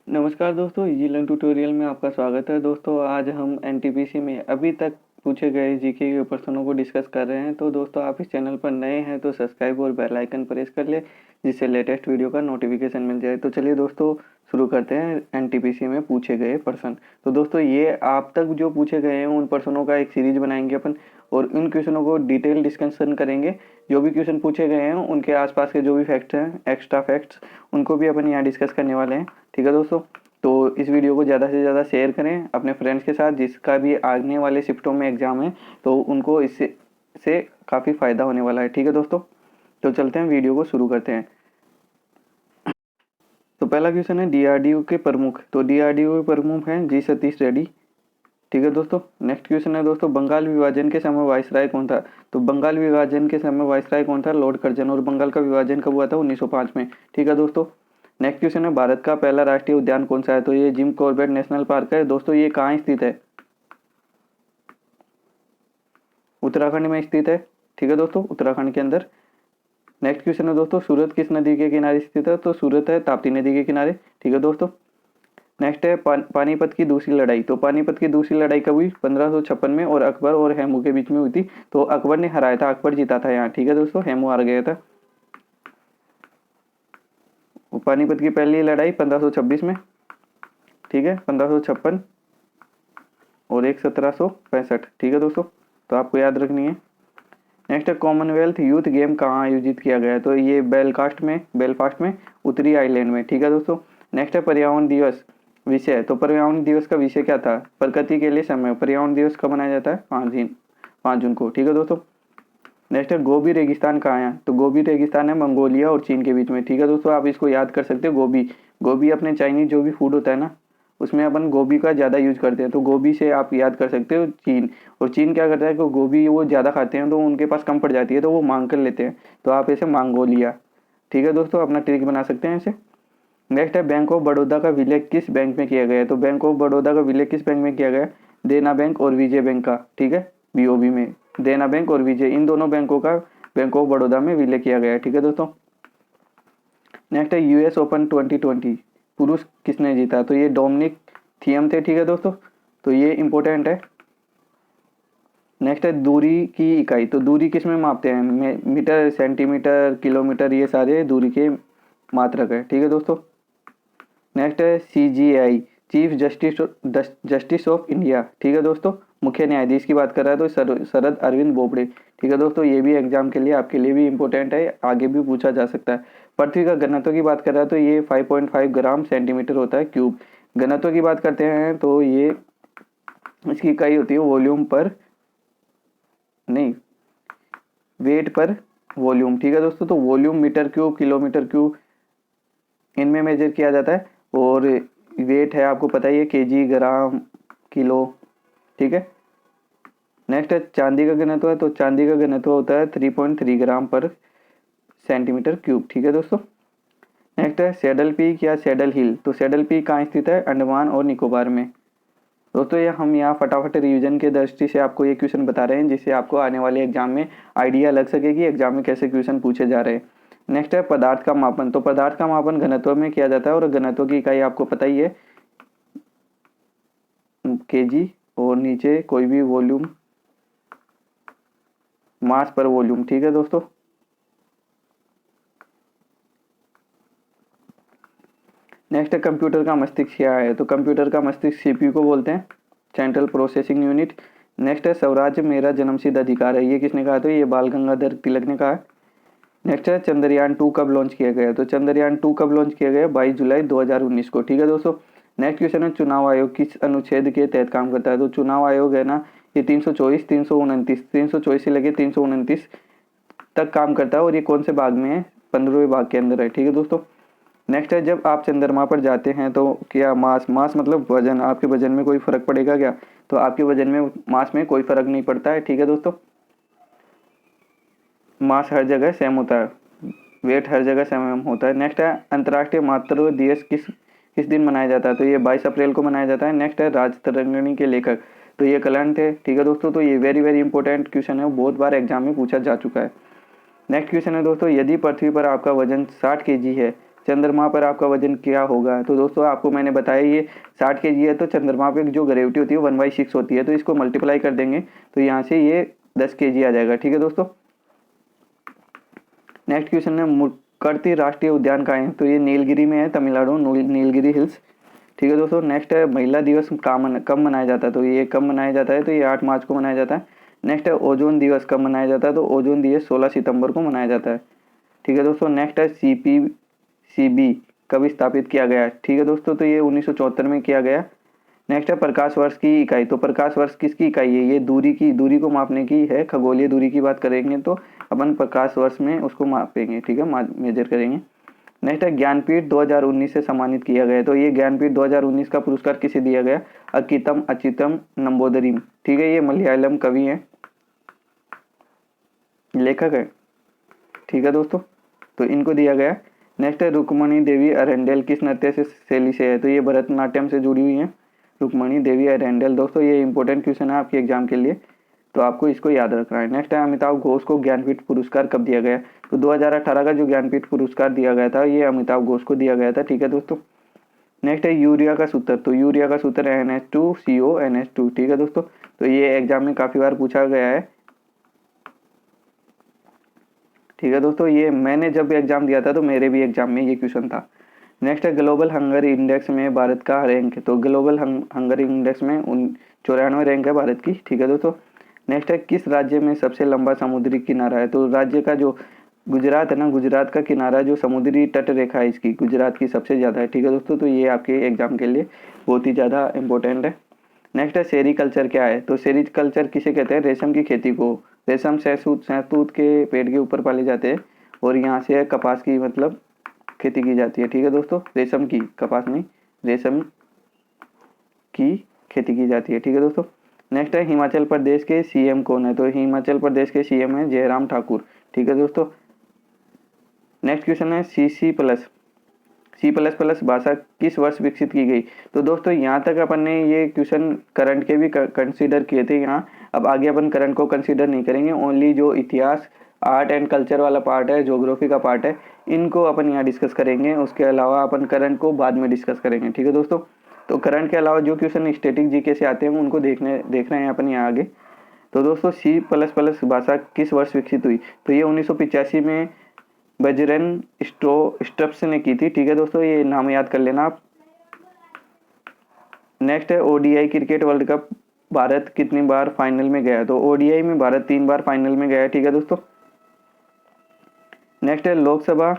नमस्कार दोस्तों, easy learn tutorial में आपका स्वागत है। दोस्तों आज हम एनटीपीसी में अभी तक पूछे गए जीके के प्रश्नों को डिस्कस कर रहे हैं। तो दोस्तों आप इस चैनल पर नए हैं तो सब्सक्राइब और बेल आइकन प्रेस कर ले, जिससे लेटेस्ट वीडियो का नोटिफिकेशन मिल जाए। तो चलिए दोस्तों शुरू करते हैं एनटीपीसी में पूछे गए प्रश्न। तो दोस्तों ये आप तक जो पूछे गए हैं उन प्रश्नों का एक सीरीज बनाएंगे अपन, और उन क्वेश्चनों को डिटेल डिस्कशन करेंगे। जो भी क्वेश्चन पूछे गए हैं उनके आसपास के जो भी फैक्ट्स हैं, एक्स्ट्रा फैक्ट्स, उनको भी अपन यहाँ डिस्कस करने वाले हैं। ठीक है दोस्तों, तो इस वीडियो को ज़्यादा से ज़्यादा शेयर करें अपने फ्रेंड्स के साथ, जिसका भी आने वाले शिफ्टों में एग्जाम है तो उनको इससे काफ़ी फ़ायदा होने वाला है। ठीक है दोस्तों, तो चलते हैं वीडियो को शुरू करते हैं। तो पहला क्वेश्चन है डीआरडीओ के प्रमुख। तो डीआरडीओ के प्रमुख हैं जी सतीश रेड्डी। ठीक है दोस्तों, नेक्स्ट क्वेश्चन है दोस्तों, बंगाल विभाजन के समय वायसराय कौन था। तो बंगाल विभाजन के समय वायसराय कौन था, लॉर्ड कर्जन। और बंगाल का विभाजन कब हुआ था, 1905 में। ठीक है दोस्तों, नेक्स्ट क्वेश्चन है भारत का पहला राष्ट्रीय उद्यान कौन सा है। तो ये जिम कॉर्बेट नेशनल पार्क है। दोस्तों ये कहाँ स्थित है, उत्तराखंड में स्थित है। ठीक है दोस्तों, उत्तराखंड के अंदर। नेक्स्ट क्वेश्चन है दोस्तों, सूरत किस नदी के किनारे स्थित है। तो सूरत है ताप्ती नदी के किनारे। ठीक है दोस्तों, नेक्स्ट है पानीपत की दूसरी लड़ाई। तो पानीपत की दूसरी लड़ाई कब हुई, 1556 में, और अकबर और हेमू के बीच में हुई थी। तो अकबर ने हराया था, अकबर जीता था यहाँ। ठीक है दोस्तों, हेमू हार गया था। पानीपत की पहली लड़ाई 1526 में। ठीक है, 1556 और एक 1765। ठीक है दोस्तों, तो आपको याद रखनी है। नेक्स्ट है कॉमनवेल्थ यूथ गेम कहाँ आयोजित किया गया है। तो ये बेलफास्ट में, उत्तरी आयरलैंड में। ठीक है दोस्तों, नेक्स्ट है पर्यावरण दिवस विषय। तो पर्यावरण दिवस का विषय क्या था, प्रकृति के लिए समय। पर्यावरण दिवस कब मनाया जाता है, 5 जून को। ठीक है दोस्तों, नेक्स्ट है गोबी रेगिस्तान कहाँ है। तो गोबी रेगिस्तान है मंगोलिया और चीन के बीच में। ठीक है दोस्तों, आप इसको याद कर सकते हो। गोबी अपने चाइनीज जो भी फूड होता है ना, उसमें अपन गोभी का ज़्यादा यूज करते हैं। तो गोभी से आप याद कर सकते हो चीन। और चीन क्या करता है कि गोभी वो ज़्यादा खाते हैं तो उनके पास कम पड़ जाती है, तो वो मांग कर लेते हैं। तो आप ऐसे मंगोलिया। ठीक है दोस्तों, अपना ट्रिक बना सकते हैं ऐसे। नेक्स्ट है बैंक ऑफ बड़ौदा का विलय किस बैंक में किया गया है। तो बैंक ऑफ बड़ौदा का विलय किस बैंक में किया गया है, देना बैंक और विजय बैंक का। ठीक है, बीओबी में देना बैंक और विजय, इन दोनों बैंकों का बैंक ऑफ बड़ौदा में विलय किया गया है। ठीक है दोस्तों, नेक्स्ट है यूएस ओपन 2020 पुरुष किसने जीता। तो ये डोमिनिक थियम थे। ठीक है दोस्तों, तो ये इंपॉर्टेंट है। नेक्स्ट है दूरी की इकाई। तो दूरी किस में मापते हैं, मीटर, सेंटीमीटर, किलोमीटर, ये सारे दूरी के मात्रक है। ठीक है दोस्तों, नेक्स्ट है CGI, chief justice of India. ठीक है दोस्तों, मुख्य न्यायाधीश की बात कर रहा है तो शरद अरविंद बोबड़े। ठीक है दोस्तों, ये भी एग्जाम के लिए आपके लिए भी इंपॉर्टेंट है, आगे भी पूछा जा सकता है। पृथ्वी का घनत्व की बात कर रहा है तो ये 5.5 ग्राम सेंटीमीटर होता है क्यूब। घनत्व की बात करते हैं तो ये इसकी इकाई होती है वॉल्यूम पर, नहीं, वेट पर वॉल्यूम। ठीक है दोस्तों, तो volume metre cube, kilometre cube, इनमें मेजर किया जाता है। और वेट है आपको पता ही है, केजी, ग्राम, किलो। ठीक है, नेक्स्ट है चांदी का घनत्व है। तो चांदी का घनत्व होता है 3.3 ग्राम पर सेंटीमीटर क्यूब। ठीक है दोस्तों, नेक्स्ट है सैडल पीक या सैडल हिल। तो सैडल पीक कहाँ स्थित है, अंडमान और निकोबार में। दोस्तों ये हम यहाँ फटाफट रिवीजन के दृष्टि से आपको ये क्वेश्चन बता रहे हैं, जिससे आपको आने वाले एग्जाम में आइडिया लग सके कि एग्जाम में कैसे क्वेश्चन पूछे जा रहे हैं। नेक्स्ट है पदार्थ का मापन। तो पदार्थ का मापन घनत्व में किया जाता है, और घनत्व की इकाई आपको पता ही है, केजी, और नीचे कोई भी वॉल्यूम, मास पर वॉल्यूम। ठीक है दोस्तों, नेक्स्ट है कंप्यूटर का मस्तिष्क क्या है। तो कंप्यूटर का मस्तिष्क सीपीयू को बोलते हैं, सेंट्रल प्रोसेसिंग यूनिट। नेक्स्ट है स्वराज्य मेरा जन्मसिद्ध अधिकार है। ये किसने कहा, तो ये बाल गंगाधर तिलक ने कहा है। नेक्स्ट है चंद्रयान 2 कब लॉन्च किया गया। तो चंद्रयान 2 कब लॉन्च किया गया, 22 जुलाई 2019 को। ठीक है दोस्तों, नेक्स्ट क्वेश्चन है चुनाव आयोग किस अनुच्छेद के तहत काम करता है। तो चुनाव आयोग है ना, ये 324, 329 से लेके 329 तक काम करता है, और ये कौन से भाग में है, 15वें भाग के अंदर है। ठीक है दोस्तों, नेक्स्ट है जब आप चंद्रमा पर जाते हैं तो क्या मास मतलब वजन, आपके वजन में कोई फर्क पड़ेगा क्या। तो आपके वजन में, मास में कोई फर्क नहीं पड़ता है। ठीक है दोस्तों, मास हर जगह सेम होता है, वेट हर जगह सेम होता है। नेक्स्ट है अंतर्राष्ट्रीय मातृ दिवस किस किस दिन मनाया जाता है। तो ये 22 अप्रैल को मनाया जाता है। नेक्स्ट है राजतरंगिणी के लेखक। तो ये कलन थे। ठीक है दोस्तों, तो ये वेरी वेरी इंपॉर्टेंट क्वेश्चन है, बहुत बार एग्जाम में पूछा जा चुका है। नेक्स्ट क्वेश्चन है दोस्तों, यदि पृथ्वी पर आपका वजन 60 kg है, चंद्रमा पर आपका वजन क्या होगा। तो दोस्तों आपको मैंने बताया ये 60 kg है, तो चंद्रमा पे जो ग्रेविटी होती है 1/6 होती है, तो इसको मल्टीप्लाई कर देंगे तो यहाँ से ये 10 kg आ जाएगा। ठीक है दोस्तों। नेक्स्ट क्वेश्चन है मुक्कर्ती राष्ट्रीय उद्यान कहाँ है। तो ये नीलगिरी में है, तमिलनाडु, नीलगिरी हिल्स। ठीक है दोस्तों। नेक्स्ट है महिला दिवस कब मनाया जाता है। तो ये कब मनाया जाता है, तो ये 8 मार्च को मनाया जाता है। नेक्स्ट है ओजोन दिवस कब मनाया जाता है। तो ओजोन दिवस 16 सितंबर को मनाया जाता है। ठीक है दोस्तों। नेक्स्ट है CPCB कब स्थापित किया गया। ठीक है दोस्तों। तो ये 1974 में किया गया। नेक्स्ट है प्रकाश वर्ष की इकाई। तो प्रकाश वर्ष किसकी इकाई है, ये दूरी को मापने की है। खगोलीय दूरी की बात करेंगे तो अपन प्रकाश वर्ष में उसको मापेंगे। ठीक है, मेजर करेंगे। नेक्स्ट है ज्ञानपीठ 2019 से सम्मानित किया गया। तो ये ज्ञानपीठ 2019 का पुरस्कार किसे दिया गया, अकितम अचितम नंबोदरीम। ठीक है, ये मलयालम कवि हैं, लेखक है। ठीक है दोस्तों, तो इनको दिया गया। नेक्स्ट है रुक्मणी देवी अरेंडेल किस नृत्य से शैली से है। तो ये भरतनाट्यम से जुड़ी हुई है, रुक्मणी देवी अरेंडेल। दोस्तों ये इंपॉर्टेंट क्वेश्चन है आपके एग्जाम के लिए, तो आपको इसको याद रखना है। नेक्स्ट है अमिताभ घोष को ज्ञानपीठ पुरस्कार कब दिया गया। तो 2018 का जो ज्ञानपीठ पुरस्कार दिया गया था ये अमिताभ घोष को दिया गया था। ठीक है दोस्तों। नेक्स्ट है यूरिया का सूत्र। तो यूरिया का सूत्र NH2CO NH2। ठीक है दोस्तों, तो ये एग्जाम में काफी बार पूछा गया है। ठीक है दोस्तों, ये मैंने जब एग्जाम दिया था तो मेरे भी एग्जाम में ये क्वेश्चन था। नेक्स्ट है ग्लोबल हंगर इंडेक्स में भारत का रैंक है। तो ग्लोबल हंगर इंडेक्स में 94 रैंक है भारत की। ठीक है दोस्तों। नेक्स्ट है किस राज्य में सबसे लंबा समुद्री किनारा है। तो राज्य का जो गुजरात है ना, गुजरात का किनारा जो समुद्री तट रेखा है इसकी गुजरात की सबसे ज़्यादा है। ठीक है दोस्तों, तो ये आपके एग्जाम के लिए बहुत ही ज़्यादा इंपॉर्टेंट है। नेक्स्ट है सेरीकल्चर क्या है। तो सेरीकल्चर किसे कहते हैं, रेशम की खेती को। रेशम शहतूत के पेड़ के ऊपर पाले जाते हैं और यहाँ से कपास की मतलब खेती की जाती है। ठीक है दोस्तों, रेशम की, कपास नहीं, रेशम की खेती की जाती है। ठीक है दोस्तों। नेक्स्ट है हिमाचल प्रदेश के CM कौन है। तो हिमाचल प्रदेश के CM है जयराम ठाकुर। ठीक है दोस्तों। नेक्स्ट क्वेश्चन है C++ भाषा किस वर्ष विकसित की गई। तो दोस्तों यहाँ तक अपन ने ये क्वेश्चन करंट के भी कंसीडर किए थे यहाँ। अब आगे अपन करंट को कंसीडर नहीं करेंगे, ओनली जो इतिहास, आर्ट एंड कल्चर वाला पार्ट है, ज्योग्राफी का पार्ट है, इनको अपन यहाँ डिस्कस करेंगे। उसके अलावा अपन करंट को बाद में डिस्कस करेंगे। ठीक है दोस्तों। तो करंट के अलावा जो क्वेश्चन स्टैटिक जीके से आते हैं उनको देख रहे हैं अपन यहाँ आगे। तो दोस्तों C++ भाषा किस वर्ष विकसित हुई। तो ये 1985 में बजरन स्ट्रप्स ने की थी। ठीक है दोस्तों, ये नाम याद कर लेना आप। नेक्स्ट है ODI cricket world cup Bharat कितनी बार फाइनल में गया। तो ODI में भारत 3 बार फाइनल में गया है। ठीक है दोस्तों। नेक्स्ट है लोकसभा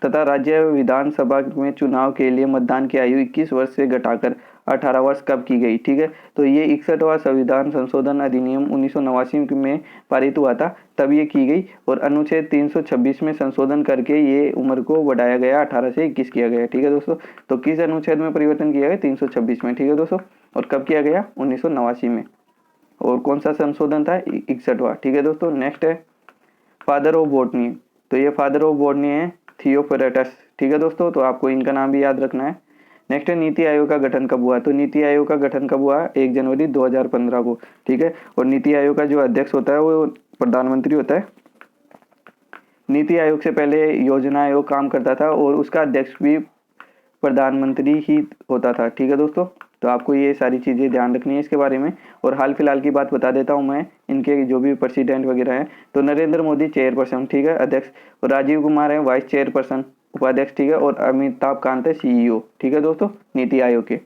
तथा राज्य विधानसभा में चुनाव के लिए मतदान की आयु 21 वर्ष से घटाकर 18 वर्ष कब की गई। ठीक है, तो ये 61वां संविधान संशोधन अधिनियम 1989 में पारित हुआ था, तब ये की गई। और अनुच्छेद 326 में संशोधन करके ये उम्र को बढ़ाया गया, 18 से 21 किया गया। ठीक है दोस्तों, तो किस अनुच्छेद में परिवर्तन किया गया, 326 में। ठीक है दोस्तों, और कब किया गया, 1989 में। और कौन सा संशोधन था, 61वां। ठीक है दोस्तों। नेक्स्ट है फादर ऑफ बॉटनी। तो ये फादर ऑफ बॉटनी है थियोफ्रेटस। ठीक है दोस्तों, तो आपको इनका नाम भी याद रखना है। नेक्स्ट है नीति आयोग का गठन कब हुआ। तो नीति आयोग का गठन कब हुआ, 1 जनवरी 2015 को। ठीक है, और नीति आयोग का जो अध्यक्ष होता है वो प्रधानमंत्री होता है। नीति आयोग से पहले योजना आयोग काम करता था और उसका अध्यक्ष भी प्रधानमंत्री ही होता था। ठीक है दोस्तों, तो आपको ये सारी चीज़ें ध्यान रखनी है इसके बारे में। और हाल फिलहाल की बात बता देता हूँ मैं, इनके जो भी प्रेसिडेंट वगैरह हैं। तो नरेंद्र मोदी चेयरपर्सन, ठीक है, अध्यक्ष, और राजीव कुमार है वाइस चेयरपर्सन, उपाध्यक्ष। ठीक है, और अमिताभ कांत है CEO। ठीक है दोस्तों, नीति आयोग के।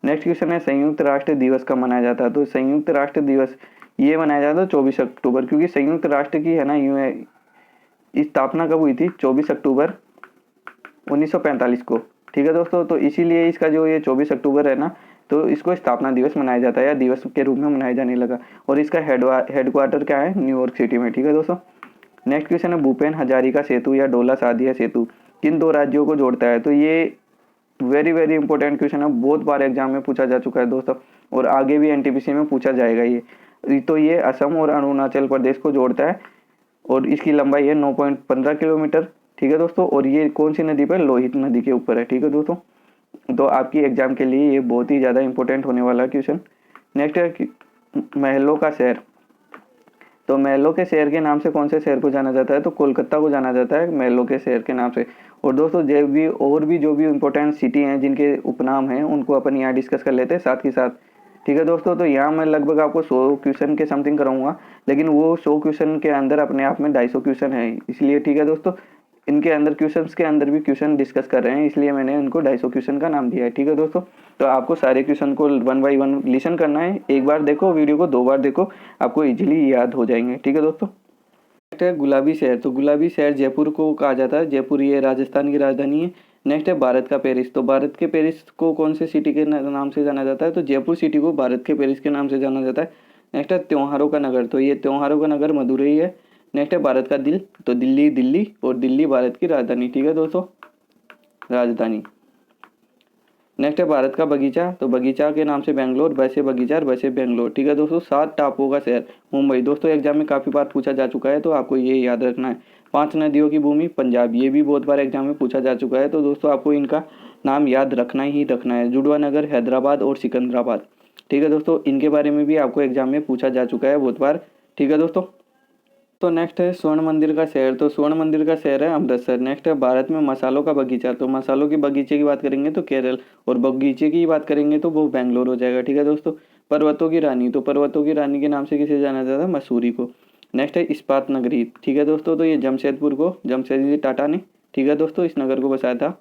नेक्स्ट क्वेश्चन है संयुक्त राष्ट्र दिवस कब मनाया जाता है। तो संयुक्त राष्ट्र दिवस ये मनाया जाता है 24 अक्टूबर, क्योंकि संयुक्त राष्ट्र की है ना स्थापना कब हुई थी, 24 अक्टूबर 1945 को। ठीक है दोस्तों, तो इसीलिए इसका जो ये 24 अक्टूबर है ना, तो इसको स्थापना दिवस मनाया जाता है या दिवस के रूप में मनाया जाने लगा। और इसका हेडक्वार्टर क्या है, न्यूयॉर्क सिटी में। ठीक है दोस्तों। नेक्स्ट क्वेश्चन है भूपेन हजारिका सेतु या डोला सादिया सेतु किन 2 राज्यों को जोड़ता है। तो ये वेरी वेरी इंपॉर्टेंट क्वेश्चन है, बहुत बार एग्जाम में पूछा जा चुका है दोस्तों, और आगे भी NTPC में पूछा जाएगा ये। तो ये असम और अरुणाचल प्रदेश को जोड़ता है और इसकी लंबाई है 9.15 किलोमीटर। ठीक है दोस्तों, और ये कौन सी नदी पर, लोहित नदी के ऊपर है। ठीक है दोस्तों, तो आपकी एग्जाम के लिए ये बहुत ही ज़्यादा इंपॉर्टेंट होने वाला क्वेश्चन। नेक्स्ट है महलों का शहर। तो महलों के शहर के नाम से कौन से शहर को जाना जाता है। तो कोलकाता को जाना जाता है महलों के शहर के नाम से। और दोस्तों जो भी इम्पोर्टेंट सिटी हैं जिनके उपनाम हैं उनको अपन यहाँ डिस्कस कर लेते हैं साथ ही साथ। ठीक है दोस्तों, तो यहाँ मैं लगभग आपको 100 क्वेश्चन के समथिंग कराऊंगा, लेकिन वो 100 क्वेश्चन के अंदर अपने आप में 250 क्वेश्चन है, इसलिए ठीक है दोस्तों, इनके अंदर क्वेश्चंस के अंदर भी क्वेश्चन डिस्कस कर रहे हैं, इसलिए मैंने इनको 250 क्वेश्चन का नाम दिया है। ठीक है दोस्तों, तो आपको सारे क्वेश्चन को 1 बाय 1 लिसन करना है। एक बार देखो वीडियो को, 2 बार देखो, आपको इजीली याद हो जाएंगे। ठीक है दोस्तों, नेक्स्ट है गुलाबी शहर। तो गुलाबी शहर जयपुर को कहा जाता है, जयपुर ये राजस्थान की राजधानी है। नेक्स्ट है भारत का पेरिस। तो भारत के पेरिस को कौन से सिटी के नाम से जाना जाता है? तो जयपुर सिटी को भारत के पेरिस के नाम से जाना जाता है। नेक्स्ट है त्योहारों का नगर। तो ये त्योहारों का नगर मदुरई है। नेक्स्ट है भारत का दिल। तो दिल्ली और दिल्ली भारत की राजधानी। ठीक है दोस्तों, राजधानी। नेक्स्ट है भारत का बगीचा। तो बगीचा के नाम से बेंगलोर, वैसे बगीचा और वैसे बेंगलोर। ठीक है दोस्तों, 7 टापुओं का शहर मुंबई। दोस्तों एग्जाम में काफ़ी बार पूछा जा चुका है, तो आपको ये याद रखना है। 5 नदियों की भूमि पंजाब, ये भी बहुत बार एग्जाम में पूछा जा चुका है, तो दोस्तों आपको इनका नाम याद रखना ही रखना है। जुड़वा नगर, हैदराबाद और सिकंदराबाद। ठीक है दोस्तों, इनके बारे में भी आपको एग्जाम में पूछा जा चुका है बहुत बार। ठीक है दोस्तों, तो नेक्स्ट है स्वर्ण मंदिर का शहर। तो स्वर्ण मंदिर का शहर है अमृतसर। नेक्स्ट है भारत में मसालों का बगीचा। तो मसालों के बगीचे की बात करेंगे तो केरल, और बगीचे की बात करेंगे तो वो बेंगलोर हो जाएगा। ठीक है दोस्तों, पर्वतों की रानी। तो पर्वतों की रानी के नाम से किसे जाना जाता है? मसूरी को। नेक्स्ट है इस्पात नगरी। ठीक है दोस्तों, तो ये जमशेदपुर को जमशेदजी टाटा ने, ठीक है दोस्तों, इस नगर को बसाया था।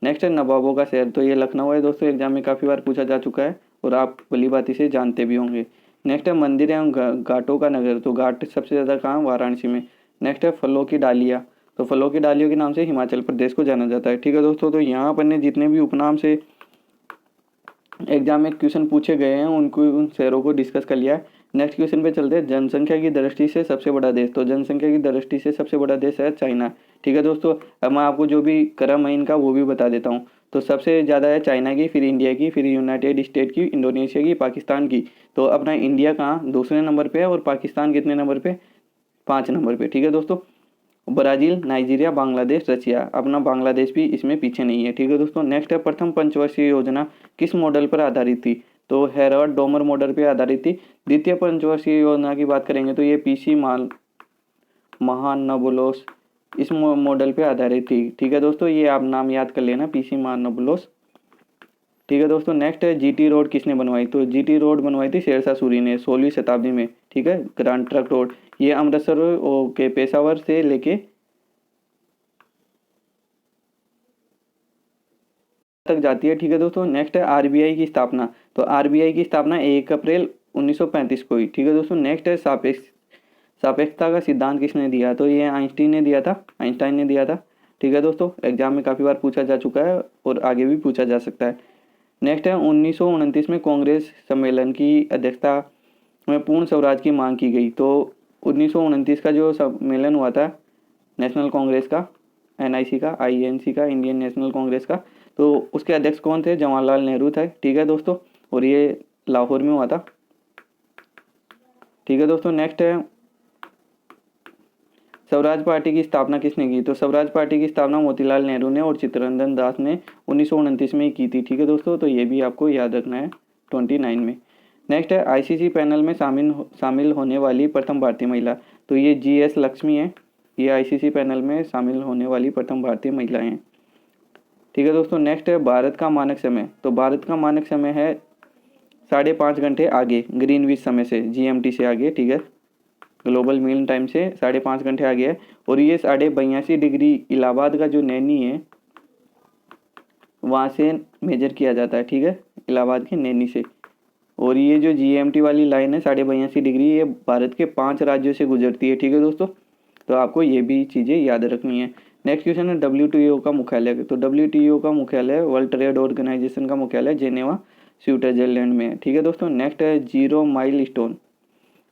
नेक्स्ट है नवाबों का शहर। तो ये लखनऊ है दोस्तों, एग्जाम में काफ़ी बार पूछा जा चुका है और आप भली बात इसे जानते भी होंगे। नेक्स्ट है मंदिर एवं घाटों का नगर। तो घाट सबसे ज़्यादा कहाँ? वाराणसी में। नेक्स्ट है फलों की डालियाँ। तो फलों की डालियों के नाम से हिमाचल प्रदेश को जाना जाता है। ठीक है दोस्तों, तो यहाँ अपन ने जितने भी उपनाम से एग्जाम में क्वेश्चन पूछे गए हैं उन शहरों को डिस्कस कर लिया है। नेक्स्ट क्वेश्चन पे चलते हैं। जनसंख्या की दृष्टि से सबसे बड़ा देश। तो जनसंख्या की दृष्टि से सबसे बड़ा देश है चाइना। ठीक है दोस्तों, अब मैं आपको जो भी क्रम है इनका वो भी बता देता हूँ। तो सबसे ज़्यादा है चाइना की, फिर इंडिया की, फिर यूनाइटेड स्टेट की, इंडोनेशिया की, पाकिस्तान की। तो अपना इंडिया कहाँ? दूसरे नंबर पे है, और पाकिस्तान कितने नंबर पे? 5 नंबर पे। ठीक है दोस्तों, ब्राज़ील, नाइजीरिया, बांग्लादेश, रशिया, अपना बांग्लादेश भी इसमें पीछे नहीं है। ठीक है दोस्तों, नेक्स्ट है प्रथम पंचवर्षीय योजना किस मॉडल पर आधारित थी? तो हेरॉड डोमर मॉडल पर आधारित थी। द्वितीय पंचवर्षीय योजना की बात करेंगे तो ये पीसी महानबुलोस इस मॉडल पे आधारित थी। ठीक है दोस्तों, ये आप नाम याद कर लेना, पीसी महानबुलोस। ठीक है दोस्तों, नेक्स्ट है जीटी रोड किसने बनवाई? तो जीटी रोड बनवाई थी शेरशाह सूरी ने 16वीं शताब्दी में। ठीक है, ग्रांड ट्रंक रोड, ये अमृतसर के पेशावर से लेके तक जाती है। ठीक है दोस्तों, नेक्स्ट है आरबीआई की स्थापना। तो आरबीआई की स्थापना 1 अप्रैल 1935 को हुई। ठीक है दोस्तों, नेक्स्ट है सापेक्षता का सिद्धांत किसने दिया? तो ये आइंस्टाइन ने दिया था। ठीक है दोस्तों, एग्जाम में काफ़ी बार पूछा जा चुका है और आगे भी पूछा जा सकता है। नेक्स्ट है 1929 में कांग्रेस सम्मेलन की अध्यक्षता में पूर्ण स्वराज की मांग की गई। तो 1929 का जो सम्मेलन हुआ था नेशनल कांग्रेस का, एनआईसी का, आईएनसी का, इंडियन नेशनल कांग्रेस का, तो उसके अध्यक्ष कौन थे? जवाहरलाल नेहरू थे। ठीक है दोस्तों, और ये लाहौर में हुआ था। ठीक है दोस्तों, नेक्स्ट है स्वराज पार्टी की स्थापना किसने की? तो स्वराज पार्टी की स्थापना मोतीलाल नेहरू ने और चित्तरंजन दास ने 1929 में ही की थी। ठीक है दोस्तों, तो ये भी आपको याद रखना है 29 में। नेक्स्ट है आईसीसी पैनल में शामिल होने वाली प्रथम भारतीय महिला। तो ये जीएस लक्ष्मी है, ये आईसीसी पैनल में शामिल होने वाली प्रथम भारतीय महिला हैं। ठीक है दोस्तों, नेक्स्ट है भारत का मानक समय। तो भारत का मानक समय है 5.5 घंटे आगे ग्रीनविच समय से, जीएमटी से आगे। ठीक है, ग्लोबल मीन टाइम से 5.5 घंटे आगे है, और ये 82.5 डिग्री इलाहाबाद का जो नैनी है वहाँ से मेजर किया जाता है। ठीक है, इलाहाबाद के नैनी से। और ये जो जीएमटी वाली लाइन है 82.5 डिग्री, ये भारत के 5 राज्यों से गुजरती है। ठीक है दोस्तों, तो आपको ये भी चीज़ें याद रखनी है। नेक्स्ट क्वेश्चन है डब्ल्यूटीओ का मुख्यालय। तो डब्ल्यूटीओ का मुख्यालय, वर्ल्ड ट्रेड ऑर्गेनाइजेशन का मुख्यालय जेनेवा स्विट्जरलैंड में है। ठीक है दोस्तों, नेक्स्ट है जीरो माइल स्टोन।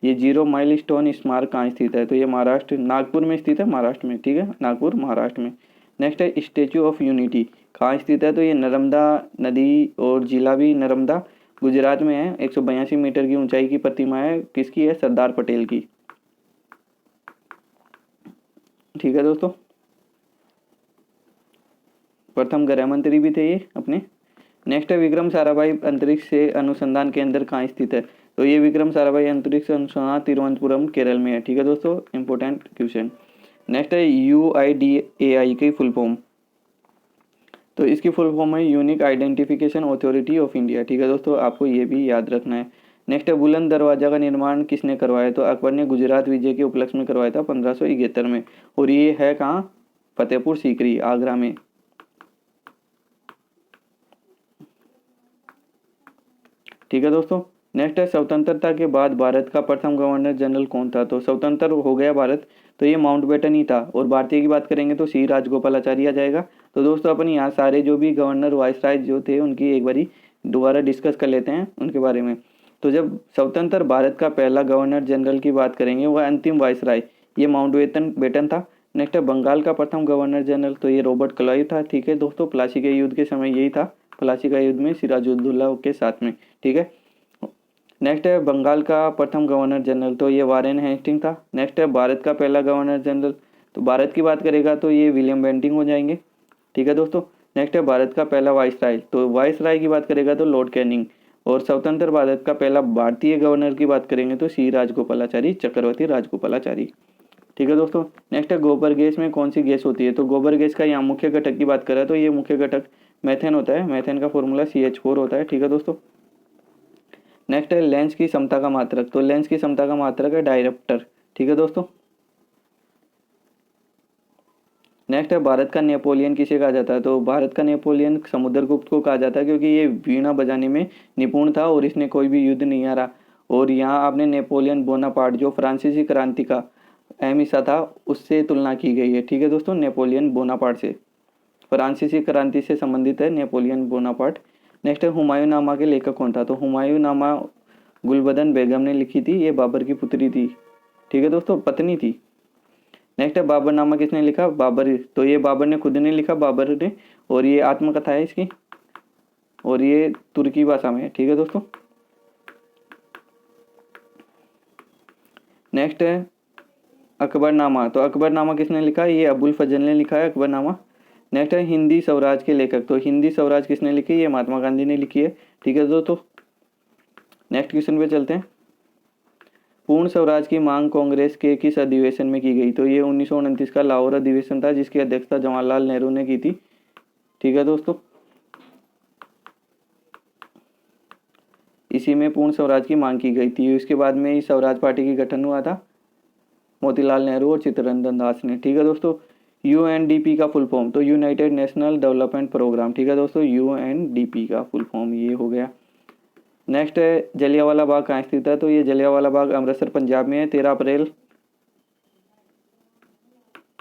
ये जीरो माइल स्टोन स्मारक कहाँ स्थित है? तो ये महाराष्ट्र, नागपुर में स्थित है, महाराष्ट्र में। ठीक है, नागपुर महाराष्ट्र में। नेक्स्ट है स्टेचू ऑफ यूनिटी कहाँ स्थित है? तो ये नर्मदा नदी और जिला भी नर्मदा गुजरात में है। 182 मीटर की ऊंचाई की प्रतिमा है, किसकी है? सरदार पटेल की। ठीक है दोस्तों, प्रथम गृह मंत्री भी थे ये अपने। नेक्स्ट है विक्रम साराभाई अंतरिक्ष से अनुसंधान केंद्र कहाँ स्थित है? तो ये विक्रम साराभाई अंतरिक्ष अनुसंधान तिरुवनंतपुरम केरल में है। ठीक है दोस्तों, इंपॉर्टेंट क्वेश्चन। नेक्स्ट है UIDAI की फुल फॉर्म। तो इसकी फुल फॉर्म है unique identification authority of India. ठीक है दोस्तों, आपको ये भी याद रखना है। नेक्स्ट है बुलंद दरवाजा का निर्माण किसने करवाया? तो अकबर ने गुजरात विजय के उपलक्ष्य में करवाया था 1571 में, और ये है कहाँ? फतेहपुर सीकरी, आगरा में। ठीक है दोस्तों, नेक्स्ट है स्वतंत्रता के बाद भारत का प्रथम गवर्नर जनरल कौन था? तो स्वतंत्र हो गया भारत तो ये माउंटबेटन ही था, और भारतीय की बात करेंगे तो सी राजगोपालाचारी आ जाएगा। तो दोस्तों अपन यहाँ सारे जो भी गवर्नर वाइसराय जो थे उनकी एक बारी दोबारा डिस्कस कर लेते हैं उनके बारे में। तो जब स्वतंत्र भारत का पहला गवर्नर जनरल की बात करेंगे वह अंतिम वाइसराय, ये माउंटबेटन था। नेक्स्ट है बंगाल का प्रथम गवर्नर जनरल, तो ये रॉबर्ट क्लाइव था। ठीक है दोस्तों, प्लासी के युद्ध के समय यही था, प्लासी का युद्ध में सिराजुद्दौला के साथ में। ठीक है, नेक्स्ट है बंगाल का प्रथम गवर्नर जनरल, तो ये वारेन हेस्टिंग था। नेक्स्ट है भारत का पहला गवर्नर जनरल, तो भारत की बात करेगा तो ये विलियम बेंटिंग हो जाएंगे। ठीक है दोस्तों, नेक्स्ट है भारत का पहला वाइसराय, तो वाइसराय की बात करेगा तो लॉर्ड कैनिंग। और स्वतंत्र भारत का पहला भारतीय गवर्नर की बात करेंगे तो सी राजगोपालाचारी, चक्रवर्ती राजगोपालाचारी। ठीक है दोस्तों, नेक्स्ट है गोबर गैस में कौन सी गैस होती है? तो गोबर गैस का यहाँ मुख्य घटक की बात करें तो ये मुख्य घटक मेथेन होता है। मेथेन का फॉर्मूला CH4 होता है। ठीक है दोस्तों, नेक्स्ट है लेंस की समता का मात्रक, तो लेंस की समता का मात्रक है डायरेप्टर। ठीक है दोस्तों, नेक्स्ट है भारत का नेपोलियन किसे कहा जाता है? तो भारत का नेपोलियन समुद्रगुप्त को कहा जाता है, क्योंकि ये वीणा बजाने में निपुण था और इसने कोई भी युद्ध नहीं हारा। और यहाँ आपने नेपोलियन बोनापार्ट जो फ्रांसीसी क्रांति का अहम हिस्सा था उससे तुलना की गई है। ठीक है दोस्तों, नेपोलियन बोनापार्ट से, फ्रांसीसी क्रांति से संबंधित है नेपोलियन बोनापार्ट। नेक्स्ट है हुमायूं नामा के लेखक कौन था? तो हुमायूं नामा गुलबदन बेगम ने लिखी थी, ये बाबर की पुत्री थी। ठीक है दोस्तों, पत्नी थी। नेक्स्ट है बाबरनामा किसने लिखा? बाबर, तो ये बाबर ने खुद ने लिखा, बाबर ने, और ये आत्मकथा है इसकी, और ये तुर्की भाषा में है। ठीक है दोस्तों, नेक्स्ट है अकबरनामा, तो अकबरनामा किसने लिखा? ये अबुल फजल ने लिखा है अकबरनामा। नेक्स्ट है हिंदी स्वराज के लेखक, तो हिंदी स्वराज किसने लिखी? ये महात्मा गांधी ने लिखी है। ठीक है दोस्तों, नेक्स्ट क्वेश्चन पे चलते हैं। पूर्ण स्वराज की मांग कांग्रेस के किस अधिवेशन में की गई? तो ये 1929 का लाहौर अधिवेशन था, जिसकी अध्यक्षता जवाहरलाल नेहरू ने की थी। ठीक है दोस्तों, इसी में पूर्ण स्वराज की मांग की गई थी। इसके बाद में स्वराज पार्टी की गठन हुआ था मोतीलाल नेहरू और चित्तरंजन दास ने। ठीक है दोस्तों, UNDP का फुल फॉर्म, तो यूनाइटेड नेशनल डेवलपमेंट प्रोग्राम। ठीक है दोस्तों, UNDP का फुल फॉर्म ये हो गया। नेक्स्ट है जलियांवाला बाग कहाँ स्थित है? तो ये जलियांवाला बाग अमृतसर पंजाब में है। 13 अप्रैल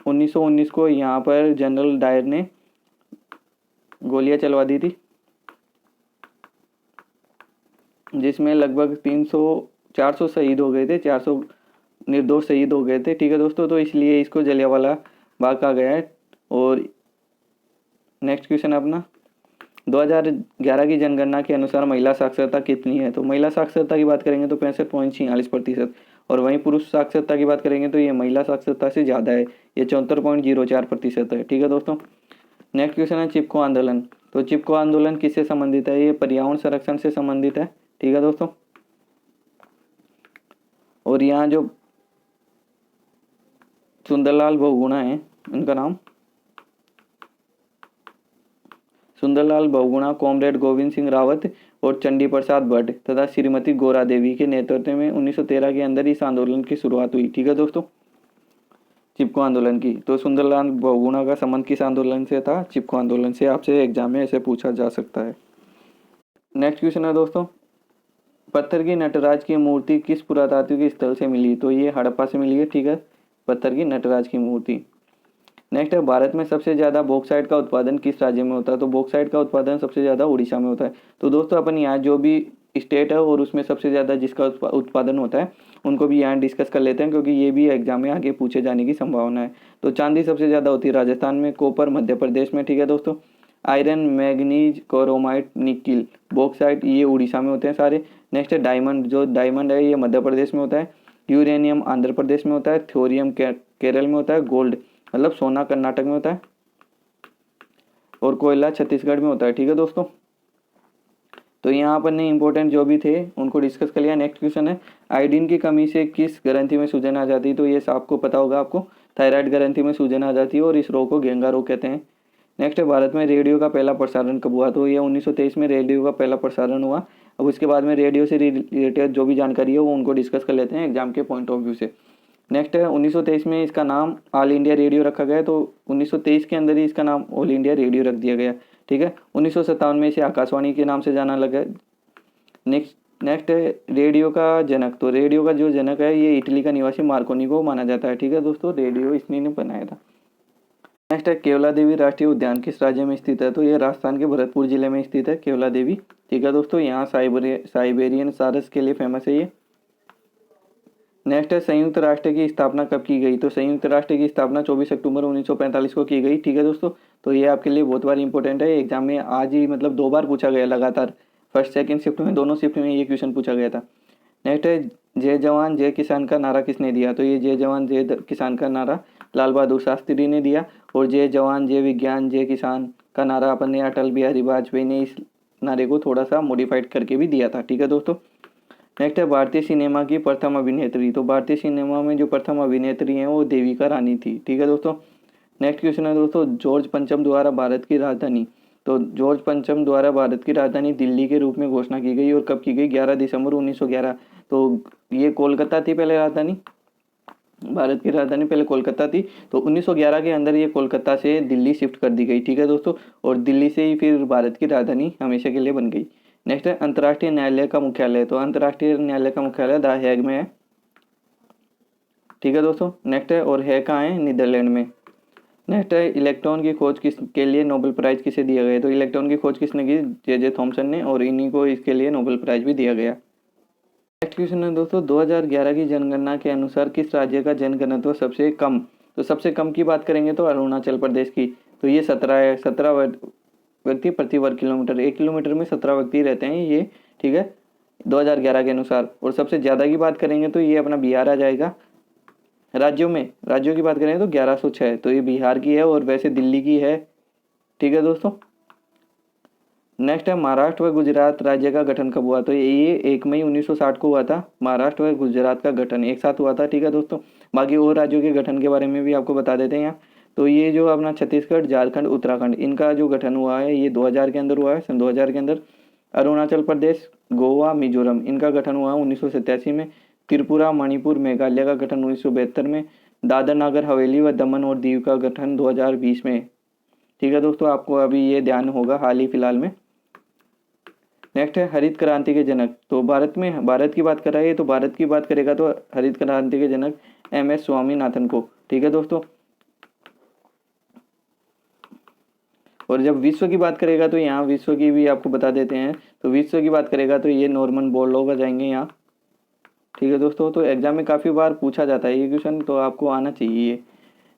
1919 को यहाँ पर जनरल डायर ने गोलियां चलवा दी थी, जिसमें लगभग 400 शहीद हो गए थे, 400 निर्दोष शहीद हो गए थे। ठीक है दोस्तों, तो इसलिए इसको जलियांवाला बाग कहा गया है। और नेक्स्ट क्वेश्चन अपना 2011 की जनगणना के अनुसार महिला साक्षरता कितनी है? तो महिला साक्षरता की बात करेंगे तो 65.46%, और वहीं पुरुष साक्षरता की बात करेंगे तो ये महिला साक्षरता से ज़्यादा है, ये 74.04% है। ठीक है दोस्तों, नेक्स्ट क्वेश्चन है चिपको आंदोलन, तो चिपको आंदोलन किससे संबंधित है? ये पर्यावरण संरक्षण से संबंधित है। ठीक है दोस्तों, और यहाँ जो सुंदरलाल बहुगुणा है, उनका नाम सुंदरलाल बहुगुणा, कॉमरेड गोविंद सिंह रावत और चंडी प्रसाद भट्ट तथा श्रीमती गौरा देवी के नेतृत्व में 1913 के अंदर इस आंदोलन की शुरुआत हुई। ठीक है दोस्तों, चिपको आंदोलन की। तो सुंदरलाल बहुगुणा का संबंध किस आंदोलन से था? चिपको आंदोलन से। आपसे एग्जाम में ऐसे पूछा जा सकता है। नेक्स्ट क्वेश्चन है दोस्तों, पत्थर की नटराज की मूर्ति किस पुरातात्विक स्थल से मिली? तो ये हड़प्पा से मिली है। ठीक है, पत्थर की नटराज की मूर्ति। नेक्स्ट है भारत में सबसे ज़्यादा बॉक्साइट का उत्पादन किस राज्य में होता है? तो बॉक्साइट का उत्पादन सबसे ज़्यादा उड़ीसा में होता है। तो दोस्तों अपन यहाँ जो भी स्टेट है और उसमें सबसे ज़्यादा जिसका उत्पादन होता है उनको भी यहाँ डिस्कस कर लेते हैं, क्योंकि ये भी एग्जाम में आगे पूछे जाने की संभावना है। तो चांदी सबसे ज़्यादा होती है राजस्थान में, कॉपर मध्य प्रदेश में। ठीक है दोस्तों, iron, manganese, chromite, nickel, bauxite ये उड़ीसा में होते हैं सारे। नेक्स्ट है डायमंड, जो डायमंड है ये मध्य प्रदेश में होता है। यूरेनियम आंध्र प्रदेश में होता है। थोरियम केरल में होता है। गोल्ड मतलब सोना कर्नाटक में होता है, और कोयला छत्तीसगढ़ में होता है। ठीक है दोस्तों, तो यहाँ पर ने इंपॉर्टेंट जो भी थे उनको डिस्कस कर लिया। नेक्स्ट क्वेश्चन है आयोडीन की कमी से किस ग्रंथि में सूजन आ जाती है? तो ये आपको पता होगा, आपको थायराइड ग्रंथि में सूजन आ जाती है और इस रोग को घेंगा रोग कहते हैं। नेक्स्ट है भारत में रेडियो का पहला प्रसारण कब हुआ, तो ये 1923 में रेडियो का पहला प्रसारण हुआ। अब उसके बाद में रेडियो से रिलेटेड जो भी जानकारी है वो उनको डिस्कस कर लेते हैं एग्जाम के पॉइंट ऑफ व्यू से। नेक्स्ट है 1923 में इसका नाम ऑल इंडिया रेडियो रखा गया, तो 1923 के अंदर ही इसका नाम ऑल इंडिया रेडियो रख दिया गया। ठीक है, 1957 में इसे आकाशवाणी के नाम से जाना लगा। नेक्स्ट है रेडियो का जनक, तो रेडियो का जो जनक है ये इटली का निवासी मार्कोनी को माना जाता है। ठीक है दोस्तों, रेडियो इसने ने बनाया था। नेक्स्ट है केवला देवी राष्ट्रीय उद्यान किस राज्य में स्थित है, तो ये राजस्थान के भरतपुर जिले में स्थित है केवला देवी। ठीक है दोस्तों, यहाँ साइबेरियन सारस के लिए फेमस है ये। नेक्स्ट है संयुक्त राष्ट्र की स्थापना कब की गई, तो संयुक्त राष्ट्र की स्थापना 24 अक्टूबर 1945 को की गई। ठीक है दोस्तों, तो ये आपके लिए बहुत बार इंपॉर्टेंट है, एग्जाम में आज ही मतलब 2 बार पूछा गया लगातार, फर्स्ट सेकंड शिफ्ट में, दोनों शिफ्ट में ये क्वेश्चन पूछा गया था। नेक्स्ट है जय जवान जय किसान का नारा किसने दिया, तो ये जय जवान जय किसान का नारा लाल बहादुर शास्त्री ने दिया। और जय जवान जय विज्ञान जय किसान का नारा अपन ने अटल बिहारी वाजपेयी ने इस नारे को थोड़ा सा मॉडिफाइड करके भी दिया था। ठीक है दोस्तों, नेक्स्ट है भारतीय सिनेमा की प्रथम अभिनेत्री, तो भारतीय सिनेमा में जो प्रथम अभिनेत्री हैं वो देविका रानी थी। ठीक है दोस्तों, नेक्स्ट क्वेश्चन है दोस्तों जॉर्ज पंचम द्वारा भारत की राजधानी, तो जॉर्ज पंचम द्वारा भारत की राजधानी दिल्ली के रूप में घोषणा की गई और कब की गई, 11 दिसंबर 1911। तो ये कोलकाता थी पहले राजधानी, भारत की राजधानी पहले कोलकाता थी, तो 1911 के अंदर ये कोलकाता से दिल्ली शिफ्ट कर दी गई। ठीक है दोस्तों, और दिल्ली से ही फिर भारत की राजधानी हमेशा के लिए बन गई। नेक्स्ट है अंतर्राष्ट्रीय न्यायालय का मुख्यालय, तो अंतर्राष्ट्रीय न्यायालय का मुख्यालय द हेग में है। ठीक है दोस्तों, नेक्स्ट है और है कहाँ है, नीदरलैंड में। नेक्स्ट है इलेक्ट्रॉन की खोज के लिए नोबेल प्राइज किसे दिया गया, तो इलेक्ट्रॉन की खोज किसने की, जे थॉमसन ने, और इन्हीं को इसके लिए नोबेल प्राइज भी दिया गया। नेक्स्ट क्वेश्चन है दोस्तों 2011 की जनगणना के अनुसार किस राज्य का जनघनत्व सबसे कम, तो सबसे कम की बात करेंगे तो अरुणाचल प्रदेश की, तो ये 17 है, 17 व्यक्ति प्रति वर्ग किलोमीटर, 1 किलोमीटर में 17 व्यक्ति रहते हैं ये। ठीक है, 2011 के अनुसार। और सबसे ज़्यादा की बात करेंगे तो ये अपना बिहार आ जाएगा। राज्यों की बात करें तो 1106, तो ये बिहार की है और वैसे दिल्ली की है। ठीक है दोस्तों, नेक्स्ट है महाराष्ट्र व गुजरात राज्य का गठन कब हुआ, तो ये 1 मई 1960 को हुआ था, महाराष्ट्र व गुजरात का गठन एक साथ हुआ था। ठीक है दोस्तों, बाकी और राज्यों के गठन के बारे में भी आपको बता देते हैं यहाँ। तो ये जो अपना छत्तीसगढ़ झारखंड उत्तराखंड इनका जो गठन हुआ है ये 2000 के अंदर हुआ है, सन 2000 के अंदर। अरुणाचल प्रदेश गोवा मिजोरम इनका गठन हुआ 1987 में। त्रिपुरा मणिपुर मेघालय का गठन 1972 में। दादर नागर हवेली व दमन और दीव का गठन 2020 में। ठीक है दोस्तों, आपको अभी ये ध्यान होगा हाल ही फिलहाल में। नेक्स्ट है हरित क्रांति के जनक, तो भारत की बात कर रहा है तो भारत की बात करेगा तो हरित क्रांति के जनक MS स्वामीनाथन को। ठीक है दोस्तों, और जब विश्व की बात करेगा तो यहाँ विश्व की भी आपको बता देते हैं, तो विश्व की बात करेगा तो ये नॉर्मन बोरलॉग आ जाएंगे यहाँ। ठीक है दोस्तों, तो एग्जाम में काफ़ी बार पूछा जाता है ये क्वेश्चन, तो आपको आना चाहिए।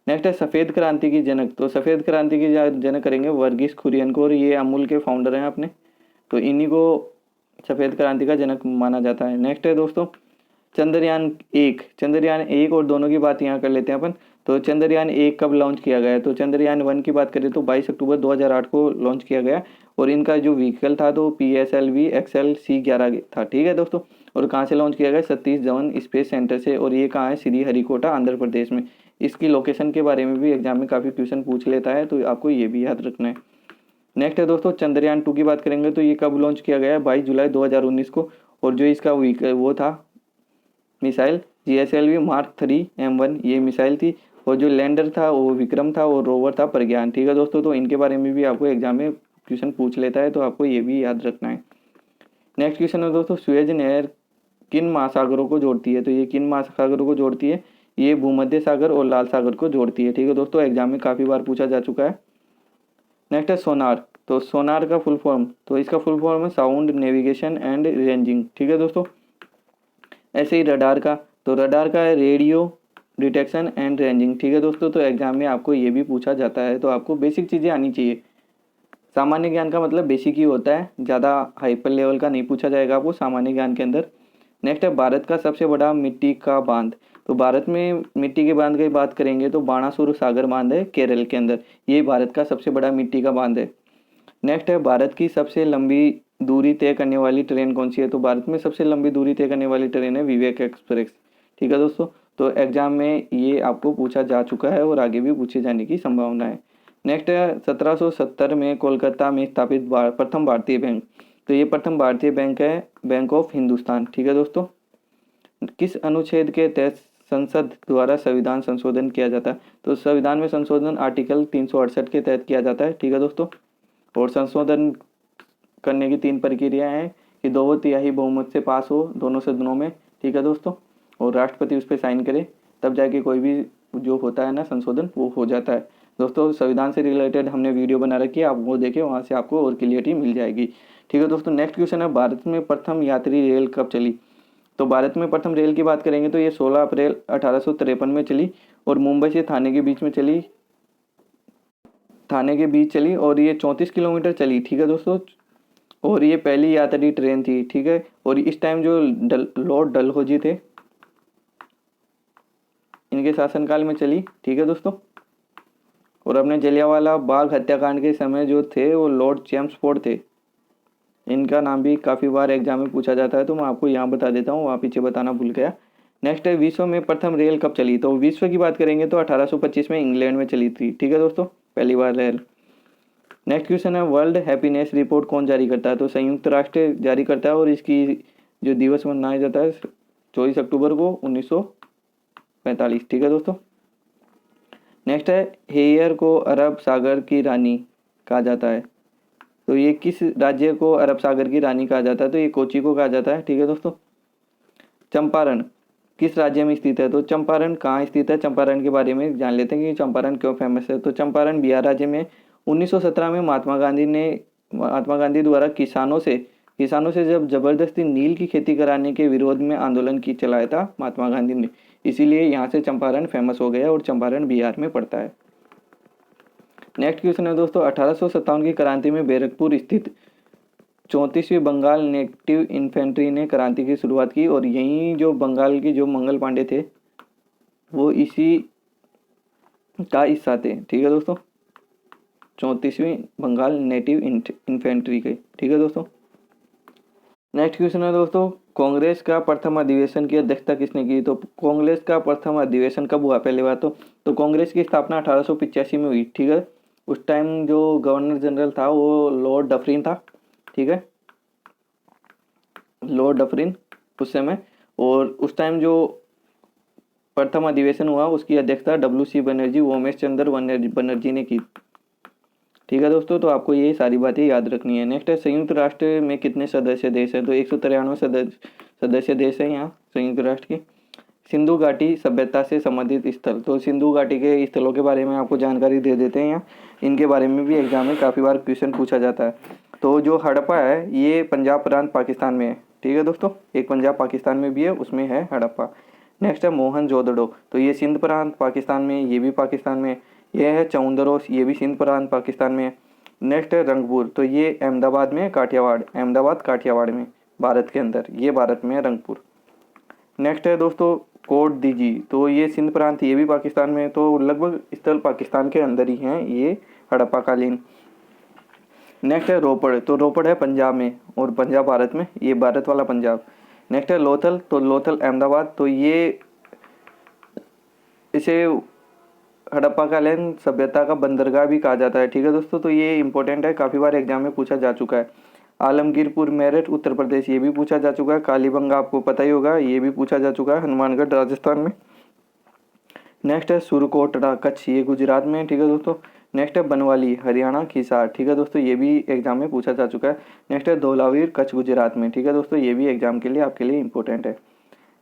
नेक्स्ट है सफ़ेद क्रांति की जनक, तो सफ़ेद क्रांति की जनक करेंगे वर्गीस कुरियन को, और ये अमूल के फाउंडर हैं अपने, तो इन्हीं को सफ़ेद क्रांति का जनक माना जाता है। नेक्स्ट है दोस्तों चंद्रयान 1 और दोनों की बात यहाँ कर लेते हैं अपन। तो चंद्रयान 1 कब लॉन्च किया गया है, तो चंद्रयान 1 की बात करें तो 22 अक्टूबर 2008 को लॉन्च किया गया, और इनका जो व्हीकल था तो PSLV XL-C11 था। ठीक है दोस्तों, और कहाँ से लॉन्च किया गया, सतीश धवन स्पेस सेंटर से, और ये कहाँ है, श्रीहरिकोटा आंध्र प्रदेश में। इसकी लोकेशन के बारे में भी एग्जाम में काफ़ी क्वेश्चन पूछ लेता है, तो आपको ये भी याद रखना है। नेक्स्ट है दोस्तों चंद्रयान 2 की बात करेंगे तो ये कब लॉन्च किया गया है, 22 जुलाई 2019 को, और जो इसका वो था मिसाइल GSLV Mark 3 M1 ये मिसाइल थी, और जो लैंडर था वो विक्रम था, और रोवर था प्रज्ञान। ठीक है दोस्तों, तो इनके बारे में भी आपको एग्जाम में क्वेश्चन पूछ लेता है, तो आपको ये भी याद रखना है। नेक्स्ट क्वेश्चन है दोस्तों सुएज नहर किन महासागरों को जोड़ती है, तो ये किन महासागरों को जोड़ती है, ये भूमध्य सागर और लाल सागर को जोड़ती है। ठीक है दोस्तों, एग्जाम में काफ़ी बार पूछा जा चुका है। नेक्स्ट है सोनार, तो सोनार का फुल फॉर्म, तो इसका फुल फॉर्म है साउंड नेविगेशन एंड रेंजिंग। ठीक है दोस्तों, ऐसे ही रडार का, तो रडार का है रेडियो डिटेक्शन एंड रेंजिंग। ठीक है दोस्तों, तो एग्जाम में आपको ये भी पूछा जाता है, तो आपको बेसिक चीज़ें आनी चाहिए। सामान्य ज्ञान का मतलब बेसिक ही होता है, ज़्यादा हाइपर लेवल का नहीं पूछा जाएगा आपको सामान्य ज्ञान के अंदर। नेक्स्ट है भारत का सबसे बड़ा मिट्टी का बांध, तो भारत में मिट्टी के बांध की बात करेंगे तो बाणासुर सागर बांध है केरल के अंदर, ये भारत का सबसे बड़ा मिट्टी का बांध है। नेक्स्ट है भारत की सबसे लंबी दूरी तय करने वाली ट्रेन कौन सी है, तो भारत में सबसे लंबी दूरी तय करने वाली ट्रेन है विवेक एक्सप्रेस। ठीक है दोस्तों, तो एग्जाम में ये आपको पूछा जा चुका है और आगे भी पूछे जाने की संभावना है। नेक्स्ट है 1770 में कोलकाता में स्थापित प्रथम भारतीय बैंक। तो ये प्रथम भारतीय बैंक है बैंक ऑफ हिंदुस्तान। ठीक है दोस्तों। किस अनुच्छेद के तहत संसद द्वारा संविधान संशोधन किया जाता है? तो संविधान में संशोधन आर्टिकल 368 के तहत किया जाता है। ठीक है दोस्तों। और संशोधन करने की 3 प्रक्रिया है कि 2/3 बहुमत से पास हो दोनों सदनों में। ठीक है दोस्तों। और राष्ट्रपति उस पर साइन करे, तब जाके कोई भी जो होता है ना संशोधन वो हो जाता है। दोस्तों संविधान से रिलेटेड हमने वीडियो बना रखी है, आप वो देखें, वहाँ से आपको और क्लियरिटी मिल जाएगी। ठीक है दोस्तों। नेक्स्ट क्वेश्चन है, भारत में प्रथम यात्री रेल कब चली? तो भारत में प्रथम रेल की बात करेंगे तो ये 16 अप्रैल 1853 में चली और मुंबई से थाने के बीच में चली, थाने के बीच चली और ये 34 किलोमीटर चली। ठीक है दोस्तों। और ये पहली यात्री ट्रेन थी। ठीक है। और इस टाइम जो लॉर्ड डलहौजी थे, इनके शासनकाल में चली। ठीक है दोस्तों। और अपने जलियांवाला बाग हत्याकांड के समय जो थे वो लॉर्ड चेम्सफोर्ड थे। इनका नाम भी काफ़ी बार एग्जाम में पूछा जाता है, तो मैं आपको यहाँ बता देता हूँ, वहाँ पीछे बताना भूल गया। नेक्स्ट है, विश्व में प्रथम रेल कब चली? तो विश्व की बात करेंगे तो 1825 में इंग्लैंड में चली थी। ठीक है दोस्तों, पहली बार रेल। नेक्स्ट क्वेश्चन है, वर्ल्ड हैप्पीनेस रिपोर्ट कौन जारी करता है? तो संयुक्त राष्ट्र जारी करता है और इसकी जो दिवस मनाया जाता है 24 अक्टूबर को 1945। ठीक है दोस्तों। नेक्स्ट है, हेयर को अरब सागर की रानी कहा जाता है। तो ये किस राज्य को अरब सागर की रानी कहा जाता है? तो ये कोची को कहा जाता है। ठीक है दोस्तों। चंपारण किस राज्य में स्थित है? तो चंपारण कहाँ स्थित है, चंपारण के बारे में जान लेते हैं कि चंपारण क्यों फेमस है। तो चंपारण बिहार राज्य में 1917 में महात्मा गांधी द्वारा किसानों से जब जबरदस्ती नील की खेती कराने के विरोध में आंदोलन की चलाया था महात्मा गांधी ने, इसीलिए यहाँ से चंपारण फेमस हो गया और चंपारण बिहार में पड़ता है। नेक्स्ट क्वेश्चन है दोस्तों, 1857 की क्रांति में बैरकपुर स्थित 34वीं बंगाल नेटिव इन्फेंट्री ने क्रांति की शुरुआत की और यहीं जो बंगाल की जो मंगल पांडे थे वो इसी का हिस्सा थे। ठीक है दोस्तों। 34वीं बंगाल नेटिव इन्फेंट्री के। ठीक है दोस्तों। नेक्स्ट क्वेश्चन है दोस्तों, कांग्रेस का प्रथम अधिवेशन की अध्यक्षता किसने की? तो कांग्रेस का प्रथम अधिवेशन कब हुआ? पहली बात तो कांग्रेस की स्थापना 1885 में हुई। ठीक है। उस टाइम जो गवर्नर जनरल था वो लॉर्ड डफरिन था। ठीक है, लॉर्ड डफरिन उस समय। और उस टाइम जो प्रथम अधिवेशन हुआ उसकी अध्यक्षता WC बनर्जी, उमेश चंद्र बनर्जी ने की। ठीक है दोस्तों। तो आपको ये सारी बातें याद रखनी है। नेक्स्ट है, संयुक्त राष्ट्र में कितने सदस्य देश हैं? तो 193 सदस्य देश हैं यहाँ संयुक्त राष्ट्र की। सिंधु घाटी सभ्यता से संबंधित स्थल, तो सिंधु घाटी के स्थलों के बारे में आपको जानकारी दे देते हैं यहाँ। इनके बारे में भी एग्जाम में काफ़ी बार क्वेश्चन पूछा जाता है। तो जो हड़प्पा है ये पंजाब प्रांत पाकिस्तान में है। ठीक है दोस्तों, एक पंजाब पाकिस्तान में भी है, उसमें है हड़प्पा। नेक्स्ट है मोहनजोदड़ो, तो ये सिंध प्रांत पाकिस्तान में, ये भी पाकिस्तान में। ये है चौंदरोस, ये भी सिंध प्रांत पाकिस्तान में है। नेक्स्ट है रंगपुर, तो ये अहमदाबाद में, काठियावाड़, अहमदाबाद काठियावाड़ में भारत के अंदर, ये भारत में है रंगपुर। नेक्स्ट है दोस्तों कोट दीजी, तो ये सिंध प्रांत, ये भी पाकिस्तान में है। तो लगभग स्थल पाकिस्तान के अंदर ही हैं ये हड़प्पा कालीन। नेक्स्ट है रोपड़, तो रोपड़ है पंजाब में और पंजाब भारत में, ये भारत वाला पंजाब। नेक्स्ट है लोथल, तो लोथल अहमदाबाद, तो ये इसे हड़प्पा कालीन सभ्यता का बंदरगाह भी कहा जाता है। ठीक है दोस्तों। तो ये इंपॉर्टेंट है, काफ़ी बार एग्जाम में पूछा जा चुका है। आलमगीरपुर मेरठ उत्तर प्रदेश, ये भी पूछा जा चुका है। कालीबंगा आपको पता ही होगा, ये भी पूछा जा चुका है, हनुमानगढ़ राजस्थान में। नेक्स्ट है सुरकोटड़ा कच्छ, ये गुजरात में। ठीक है दोस्तों। नेक्स्ट है बनवाली हरियाणा खिसार, ठीक है दोस्तों, ये भी एग्जाम में पूछा जा चुका है। नेक्स्ट है धौलावीर कच्छ गुजरात में। ठीक है दोस्तों, ये भी एग्जाम के लिए आपके लिए इंपॉर्टेंट है।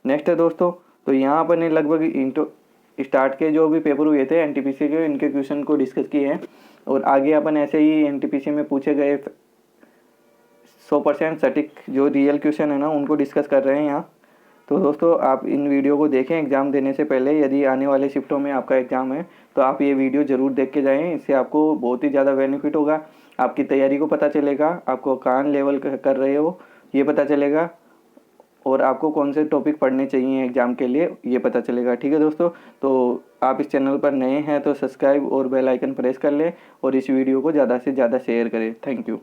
नेक्स्ट है दोस्तों, तो यहाँ पर लगभग स्टार्ट के जो भी पेपर हुए थे NTPC के, इनके क्वेश्चन को डिस्कस किए हैं और आगे अपन ऐसे ही NTPC में पूछे गए 100% सटीक जो रियल क्वेश्चन है ना उनको डिस्कस कर रहे हैं यहाँ। तो दोस्तों आप इन वीडियो को देखें एग्ज़ाम देने से पहले। यदि आने वाले शिफ्टों में आपका एग्ज़ाम है तो आप ये वीडियो ज़रूर देख के जाएं, इससे आपको बहुत ही ज़्यादा बेनिफिट होगा। आपकी तैयारी को पता चलेगा, आपको कहाँ लेवल कर रहे हो ये पता चलेगा और आपको कौन से टॉपिक पढ़ने चाहिए एग्ज़ाम के लिए ये पता चलेगा। ठीक है दोस्तों, तो आप इस चैनल पर नए हैं तो सब्सक्राइब और बेल आइकन प्रेस कर लें और इस वीडियो को ज़्यादा से ज़्यादा शेयर करें। Thank you.